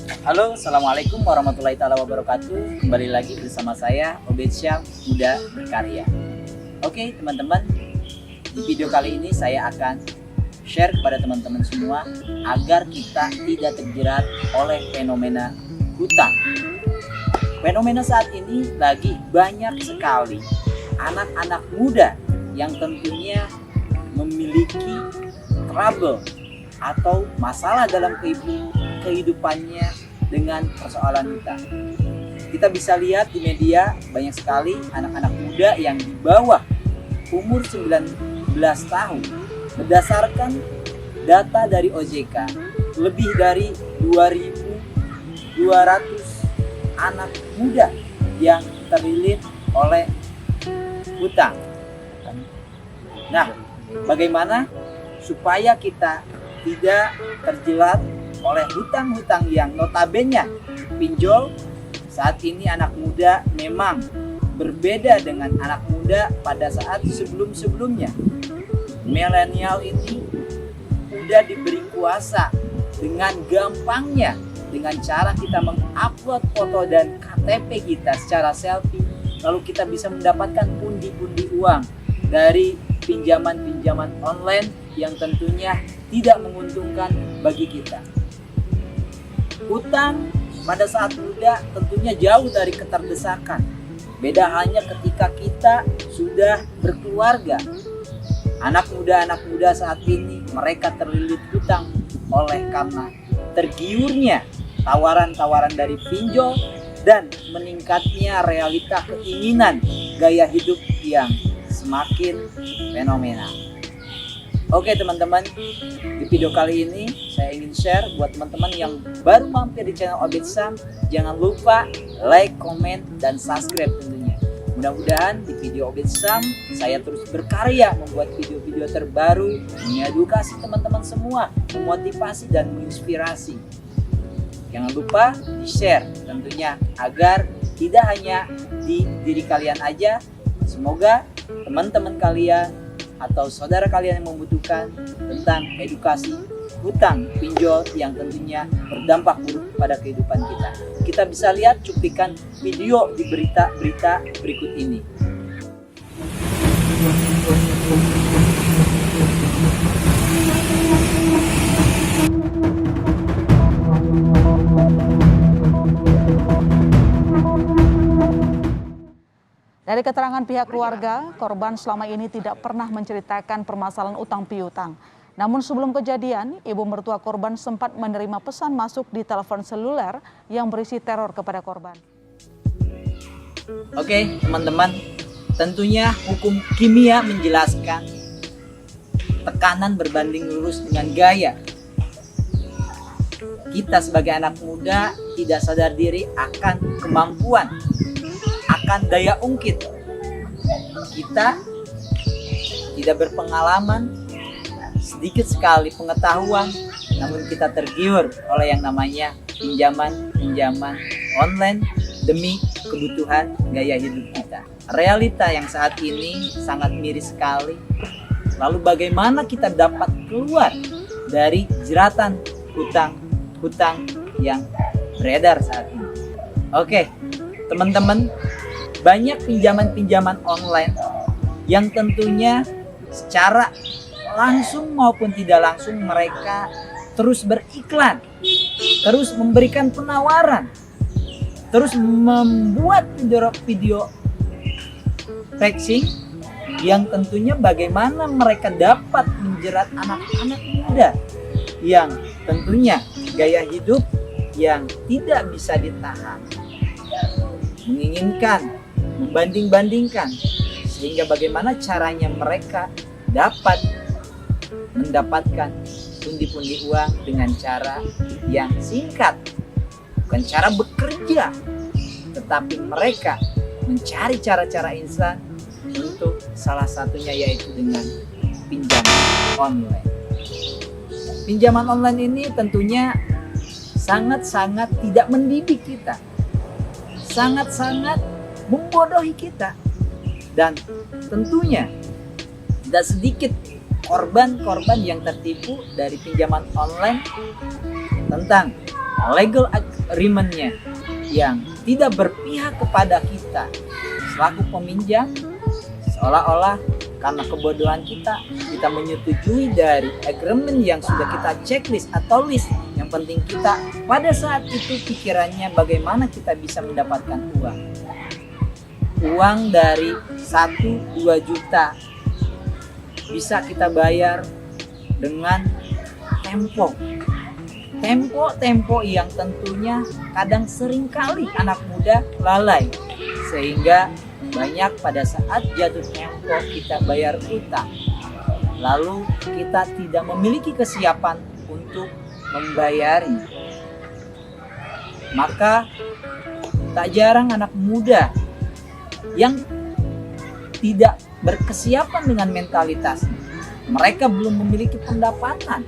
Halo, Assalamualaikum warahmatullahi wabarakatuh. Kembali lagi bersama saya, Obed Syam, Muda Berkarya. Oke teman-teman, di video kali ini saya akan share kepada teman-teman semua agar kita tidak terjerat oleh fenomena hutang. Fenomena saat ini lagi banyak sekali anak-anak muda yang tentunya memiliki trouble atau masalah dalam kehidupannya dengan persoalan hutang. Kita bisa lihat di media banyak sekali anak-anak muda yang di bawah umur 19 tahun. Berdasarkan data dari OJK, lebih dari 2.200 anak muda yang terlilit oleh hutang. Nah, bagaimana supaya kita tidak terjerat oleh hutang-hutang yang notabene pinjol? Saat ini anak muda memang berbeda dengan anak muda pada saat sebelum-sebelumnya. Milenial ini udah diberi kuasa dengan gampangnya, dengan cara kita mengupload foto dan KTP kita secara selfie, lalu kita bisa mendapatkan pundi-pundi uang dari pinjaman-pinjaman online yang tentunya tidak menguntungkan bagi kita. Hutang pada saat muda tentunya jauh dari keterdesakan. Beda halnya ketika kita sudah berkeluarga. Anak muda saat ini mereka terlilit hutang oleh karena tergiurnya tawaran-tawaran dari pinjol dan meningkatnya realita keinginan gaya hidup yang semakin fenomenal. Oke teman-teman, di video kali ini saya ingin share buat teman-teman yang baru mampir di channel Obed Syam, jangan lupa like, comment, dan subscribe tentunya. Mudah-mudahan di video Obed Syam saya terus berkarya membuat video-video terbaru, mengedukasi teman-teman semua, memotivasi dan menginspirasi. Jangan lupa di-share tentunya agar tidak hanya di diri kalian aja, semoga teman-teman kalian atau saudara kalian yang membutuhkan tentang edukasi hutang pinjol yang tentunya berdampak buruk pada kehidupan kita. Kita bisa lihat cuplikan video di berita-berita berikut ini. Dari keterangan pihak keluarga, korban selama ini tidak pernah menceritakan permasalahan utang piutang. Namun sebelum kejadian, ibu mertua korban sempat menerima pesan masuk di telepon seluler yang berisi teror kepada korban. Oke teman-teman, tentunya hukum kimia menjelaskan tekanan berbanding lurus dengan gaya. Kita sebagai anak muda tidak sadar diri akan kemampuan, akan daya ungkit. Kita tidak berpengalaman, sedikit sekali pengetahuan, namun kita tergiur oleh yang namanya pinjaman online demi kebutuhan gaya hidup kita. Realita yang saat ini sangat miris sekali. Lalu bagaimana kita dapat keluar dari jeratan hutang yang beredar saat ini? Oke, teman-teman, banyak pinjaman-pinjaman online yang tentunya secara langsung maupun tidak langsung mereka terus beriklan, terus memberikan penawaran, terus membuat video flexing yang tentunya bagaimana mereka dapat menjerat anak-anak muda yang tentunya gaya hidup yang tidak bisa ditahan, menginginkan, membanding-bandingkan, sehingga bagaimana caranya mereka dapat mendapatkan pundi-pundi uang dengan cara yang singkat, bukan cara bekerja, tetapi mereka mencari cara-cara instan untuk salah satunya yaitu dengan pinjaman online. Pinjaman online ini tentunya sangat-sangat tidak mendidik kita, sangat-sangat membodohi kita, dan tentunya tidak sedikit korban-korban yang tertipu dari pinjaman online tentang legal agreement-nya yang tidak berpihak kepada kita selaku peminjam, seolah-olah karena kebodohan kita menyetujui dari agreement yang sudah kita checklist atau list. Yang penting kita pada saat itu pikirannya bagaimana kita bisa mendapatkan uang dari 1-2 juta bisa kita bayar dengan tempo yang tentunya kadang seringkali anak muda lalai, sehingga banyak pada saat jatuh tempo kita bayar utang, lalu kita tidak memiliki kesiapan untuk membayari. Maka tak jarang anak muda yang tidak berkesiapan dengan mentalitasnya, mereka belum memiliki pendapatan,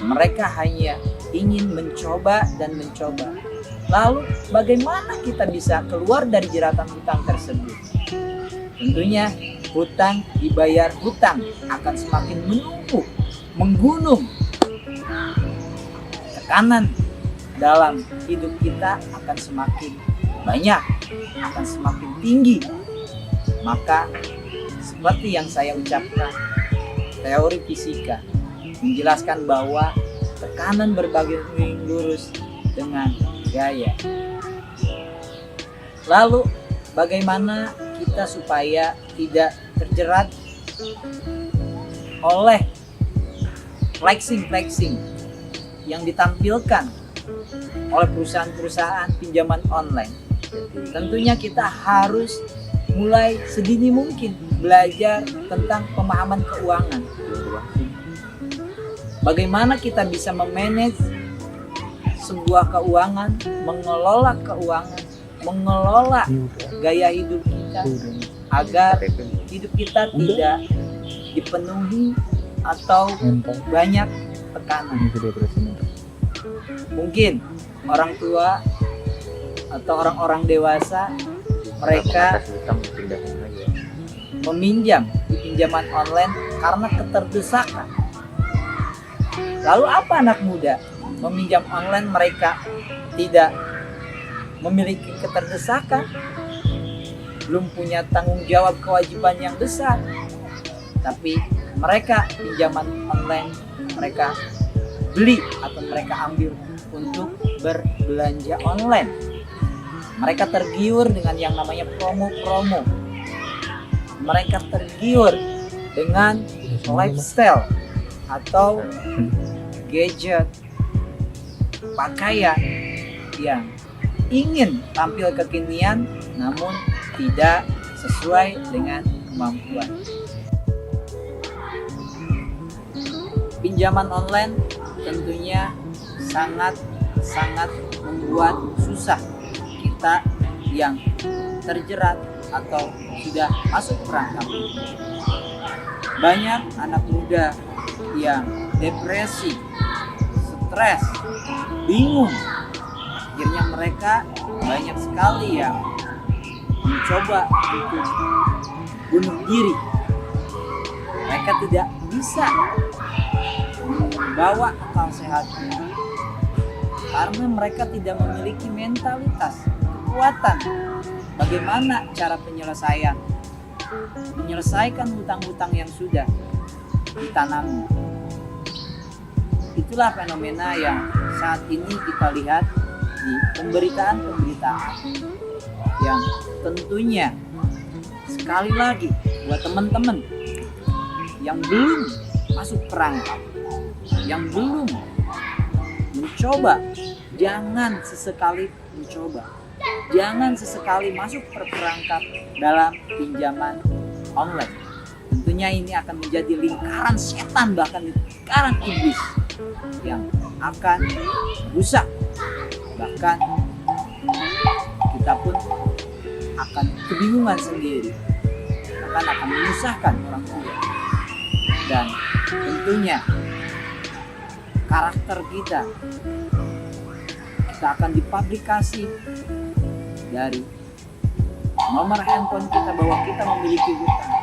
mereka hanya ingin mencoba dan mencoba. Lalu bagaimana kita bisa keluar dari jeratan hutang tersebut? Tentunya hutang dibayar hutang akan semakin menumpuk, menggunung. Tekanan dalam hidup kita akan semakin banyak, akan semakin tinggi. Maka seperti yang saya ucapkan, teori fisika menjelaskan bahwa tekanan berbagi lurus dengan gaya. Lalu bagaimana kita supaya tidak terjerat oleh flexing yang ditampilkan oleh perusahaan-perusahaan pinjaman online? Tentunya kita harus mulai sedini mungkin belajar tentang pemahaman keuangan. Bagaimana kita bisa memanage sebuah keuangan, mengelola keuangan, mengelola gaya hidup kita agar hidup kita tidak dipenuhi atau banyak tekanan. Mungkin orang tua atau orang-orang dewasa mereka meminjam di pinjaman online karena keterdesakan. Lalu apa anak muda? Meminjam online mereka tidak memiliki keterdesakan, belum punya tanggung jawab kewajiban yang besar, tapi mereka pinjaman online mereka beli atau mereka ambil untuk berbelanja online. Mereka tergiur dengan yang namanya promo-promo. Mereka tergiur dengan lifestyle atau gadget, pakaian yang ingin tampil kekinian namun tidak sesuai dengan kemampuan. Pinjaman online tentunya sangat membuat susah kita yang terjerat atau sudah masuk perangkap. Banyak anak muda yang depresi, stres, bingung. Akhirnya mereka banyak sekali yang mencoba untuk bunuh diri. Mereka tidak bisa membawa akal sehatnya karena mereka tidak memiliki mentalitas, kekuatan. Bagaimana cara menyelesaikan hutang-hutang yang sudah ditanami. Itulah fenomena yang saat ini kita lihat di pemberitaan yang tentunya sekali lagi buat teman-teman yang belum masuk perangkap, yang belum mencoba, jangan sesekali mencoba, jangan sesekali masuk perangkap dalam pinjaman online. Tentunya ini akan menjadi lingkaran setan, bahkan lingkaran iblis yang akan rusak. Bahkan kita pun akan kebingungan sendiri, bahkan akan menyusahkan orang tua. Dan tentunya karakter kita akan dipublikasi dari nomor handphone kita bahwa kita memiliki hutang.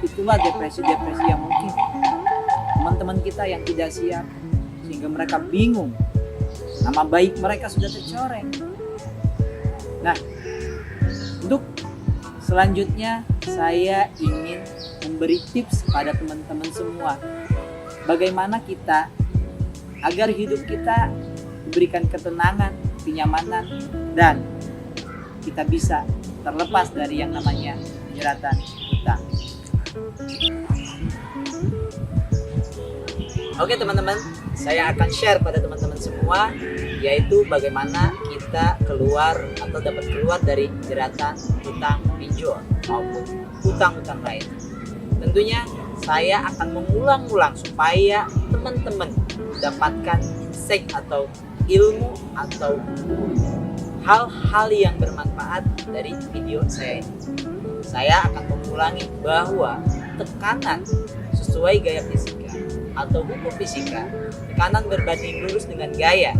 Itulah depresi-depresi yang mungkin teman-teman kita yang tidak siap, sehingga mereka bingung Nama baik mereka sudah tercoreng. Nah, untuk selanjutnya saya ingin memberi tips kepada teman-teman semua. Bagaimana kita agar hidup kita diberikan ketenangan, kenyamanan, dan kita bisa terlepas dari yang namanya jeratan hutang. Oke teman-teman, saya akan share pada teman-teman semua, yaitu bagaimana kita keluar atau dapat keluar dari jeratan hutang pinjol maupun hutang-hutang lain. Tentunya saya akan mengulang-ulang supaya teman-teman dapatkan insight atau ilmu atau hal-hal yang bermanfaat dari video saya ini. Saya akan mengulangi bahwa tekanan sesuai gaya fisika atau hukum fisika, tekanan berbanding lurus dengan gaya.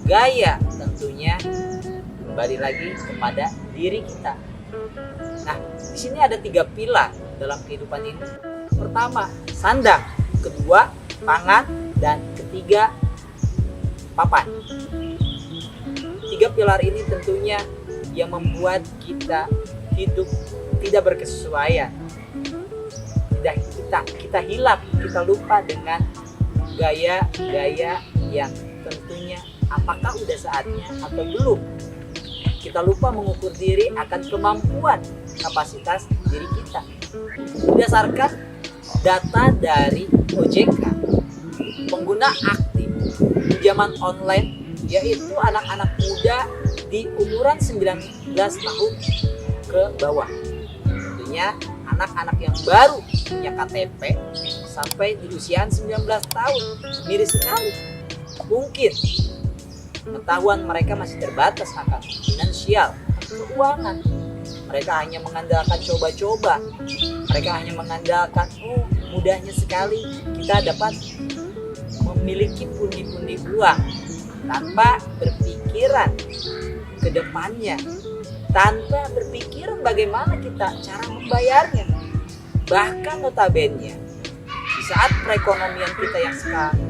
Gaya tentunya kembali lagi kepada diri kita. Nah, di sini ada 3 pilar dalam kehidupan ini. Pertama, sandang. Kedua, pangan. Dan ketiga, papan. 3 pilar ini tentunya yang membuat kita hidup tidak berkesesuaian. Kita hilap, kita lupa dengan gaya-gaya yang tentunya apakah udah saatnya atau belum. Kita lupa mengukur diri akan kemampuan kapasitas diri kita. Berdasarkan data dari OJK, pengguna aktif pinjaman online yaitu anak-anak muda di umuran 19 tahun ke bawah. Tentunya anak-anak yang baru punya KTP sampai di usia 19 tahun, miris sekali. Mungkin pengetahuan mereka masih terbatas akan finansial, keuangan. Mereka hanya mengandalkan coba-coba. Mereka hanya mengandalkan, mudahnya sekali kita dapat memiliki pundi-pundi uang tanpa berpikiran ke depannya, tanpa berpikiran bagaimana kita cara membayarnya. Bahkan notabene di saat perekonomian kita yang sekarang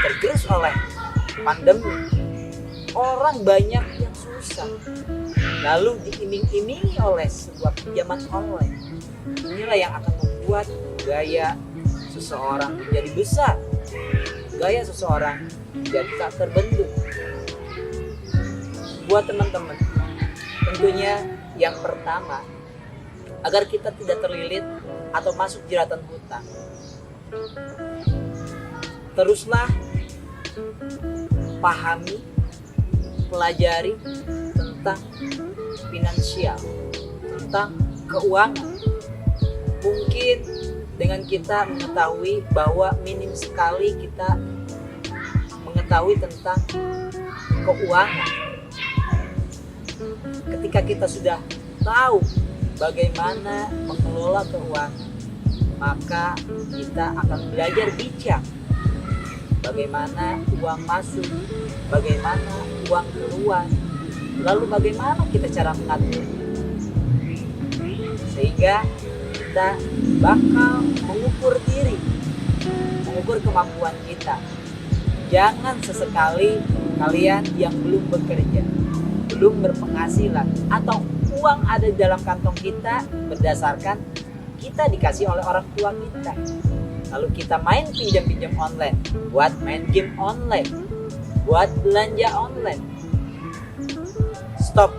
tergerus oleh pandemi, orang banyak yang susah, lalu diiming-imingi oleh sebuah pinjaman online. Inilah yang akan membuat gaya seseorang menjadi besar, gaya seseorang menjadi tak terbentuk. Buat teman-teman, tentunya yang pertama, agar kita tidak terlilit atau masuk jeratan hutang, teruslah pahami, pelajari tentang finansial, tentang keuangan. Mungkin dengan kita mengetahui bahwa minim sekali kita mengetahui tentang keuangan. Ketika kita sudah tahu bagaimana mengelola keuangan, maka kita akan belajar bijak bagaimana uang masuk, bagaimana uang keluar, lalu bagaimana kita cara mengatur, sehingga kita bakal mengukur diri, mengukur kemampuan kita. Jangan sesekali kalian yang belum bekerja, belum berpenghasilan, atau uang ada di dalam kantong kita berdasarkan kita dikasih oleh orang tua kita, lalu kita main pinjam-pinjam online, buat main game online, buat belanja online. Stop.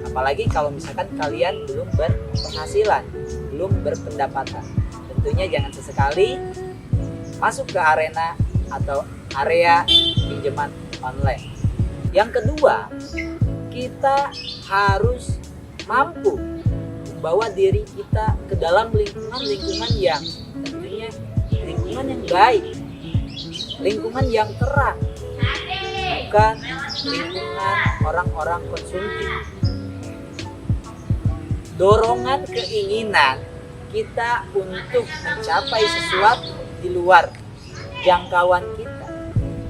Apalagi kalau misalkan kalian belum berpenghasilan, belum berpendapatan. Tentunya jangan sesekali masuk ke arena atau area pinjaman online. Yang kedua, kita harus mampu membawa diri kita ke dalam lingkungan yang tentunya lingkungan yang baik, lingkungan yang terang, bukan lingkungan orang-orang konsumtif. Dorongan keinginan kita untuk mencapai sesuatu di luar jangkauan kita,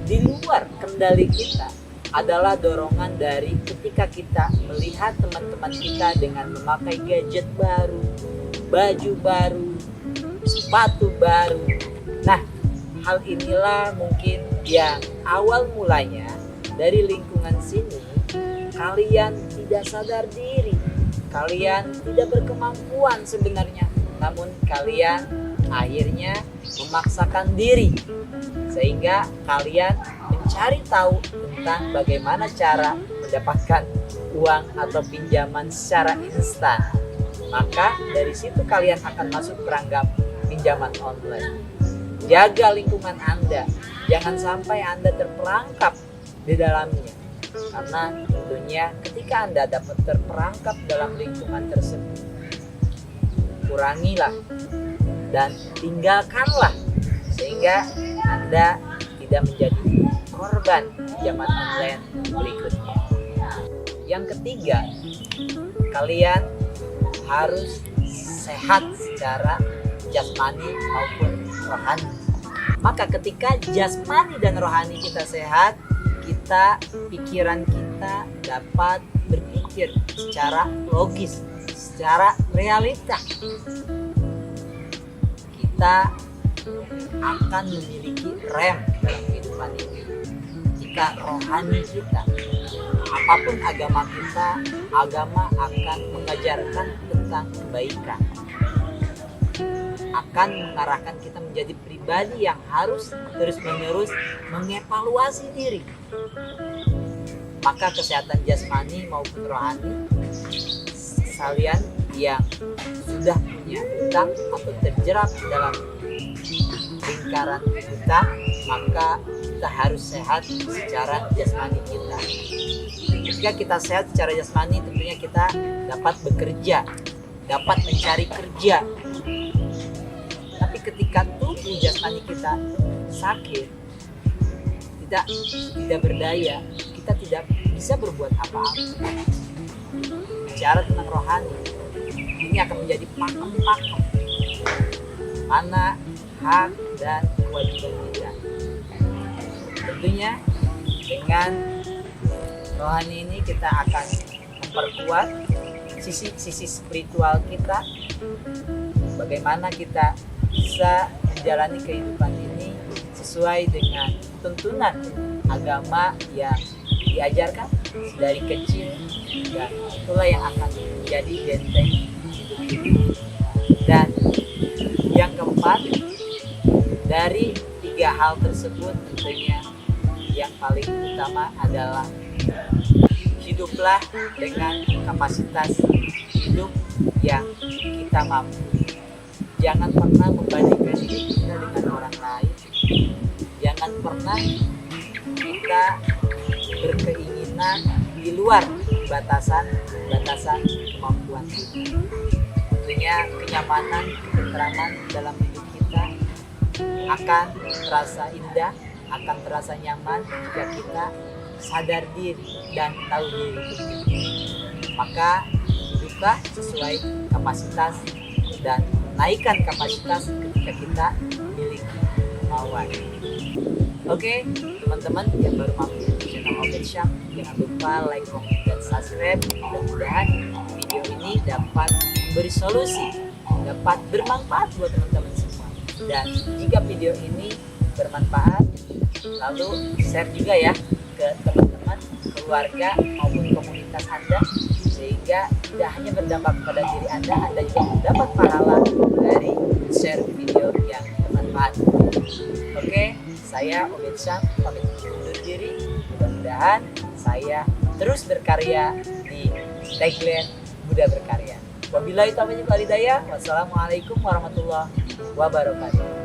di luar kendali kita, adalah dorongan dari ketika kita melihat teman-teman kita dengan memakai gadget baru, baju baru, sepatu baru. Nah, hal inilah mungkin yang awal mulanya dari lingkungan sini kalian tidak sadar diri, kalian tidak berkemampuan sebenarnya, namun kalian akhirnya memaksakan diri sehingga kalian mencari tahu tentang bagaimana cara mendapatkan uang atau pinjaman secara instan. Maka dari situ kalian akan masuk perangkap pinjaman online. Jaga lingkungan Anda, jangan sampai Anda terperangkap di dalamnya. Karena tentunya ketika Anda dapat terperangkap dalam lingkungan tersebut, kurangilah dan tinggalkanlah sehingga Anda tidak menjadi korban pinjaman online berikutnya. Yang ketiga, kalian harus sehat secara jasmani maupun rohani. Maka ketika jasmani dan rohani kita sehat, pikiran kita dapat berpikir secara logis, secara realita. Kita akan memiliki rem dalam kehidupan ini. Jika rohani kita, apapun agama kita, agama akan mengajarkan tentang kebaikan, akan mengarahkan kita menjadi pribadi yang harus terus-menerus mengevaluasi diri. Maka kesehatan jasmani maupun rohani, kalian yang sudah punya hutang atau terjerat dalam lingkaran hutang, maka kita harus sehat secara jasmani kita. Ketika kita sehat secara jasmani, tentunya kita dapat bekerja, dapat mencari kerja. Tapi ketika tubuh jasmani kita sakit, tidak berdaya, kita tidak bisa berbuat apa-apa. Bicara tentang rohani, ini akan menjadi pakem-pakem mana hak dan kewajiban kita. Tentunya dengan rohani ini kita akan memperkuat sisi spiritual kita, bagaimana kita bisa menjalani kehidupan ini sesuai dengan tuntunan agama yang diajarkan dari kecil, dan itulah yang akan menjadi benteng hidup kita. Dan yang keempat, dari tiga hal tersebut tentunya yang paling utama adalah hiduplah dengan kapasitas hidup yang kita mampu. Jangan pernah membandingkan diri kita dengan orang lain. Jangan pernah kita berkeinginan di luar batasan kemampuan kita. Tentunya kenyamanan, ketentraman dalam hidup kita akan terasa indah, akan terasa nyaman jika kita sadar diri dan tahu diri kita. Maka hiduplah sesuai kapasitas dan naikkan kapasitas ketika kita memiliki kemauan. Oke, teman-teman yang baru mampir di channel Obed Syam, jangan lupa like, comment, dan subscribe. Mudah-mudahan video ini dapat memberi solusi, dapat bermanfaat buat teman-teman semua. Dan jika video ini bermanfaat, lalu share juga ya ke teman-teman, keluarga maupun komunitas Anda, sehingga tidak hanya berdampak pada diri Anda juga mendapat pahala dari share video yang bermanfaat. Oke, saya Obed Syam pamit undur diri. Mudah-mudahan saya terus berkarya di tagline Muda Berkarya. Wabillahi taufiq wal hidayah. Wassalamualaikum warahmatullahi wabarakatuh.